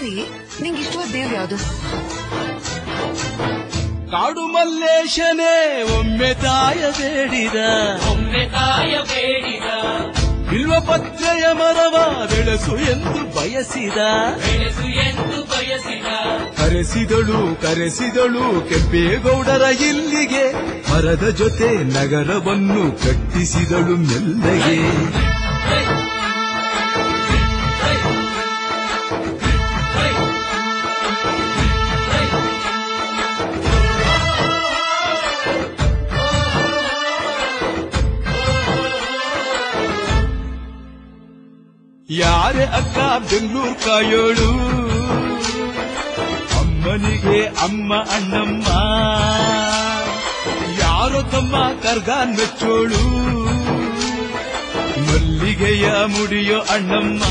ಸರಿ, ನಿಂಗೆ ಇಷ್ಟವಾದ ದೇವ್ರು ಯಾವುದು? ಕಾಡು ಮಲ್ಲೇಶನೇ ಒಮ್ಮೆ ತಾಯ ಬೇಡಿದ ಬಿಲ್ವ ಪತ್ರೆಯ ಮರವ ಬೆಳೆಸು ಎಂದು ಬಯಸಿದ ಕರೆಸಿದಳು ಕೆಂಪೇಗೌಡರ ಇಲ್ಲಿಗೆ ಮರದ ಜೊತೆ ನಗರವನ್ನು ಕಟ್ಟಿಸಿದಳು ಮೆಲ್ಲಗೆ. ಯಾರೇ ಅಕ್ಕ ಬೆಂಗಳೂರು ಕಾಯೋಳು, ಅಮ್ಮನಿಗೆ ಅಮ್ಮ ಅಣ್ಣಮ್ಮ, ಯಾರೋ ತಮ್ಮ ಕರ್ಗಾನ್ ಮೆಚ್ಚೋಳು, ಮಲ್ಲಿಗೆಯ ಮುಡಿಯೋ ಅಣ್ಣಮ್ಮ.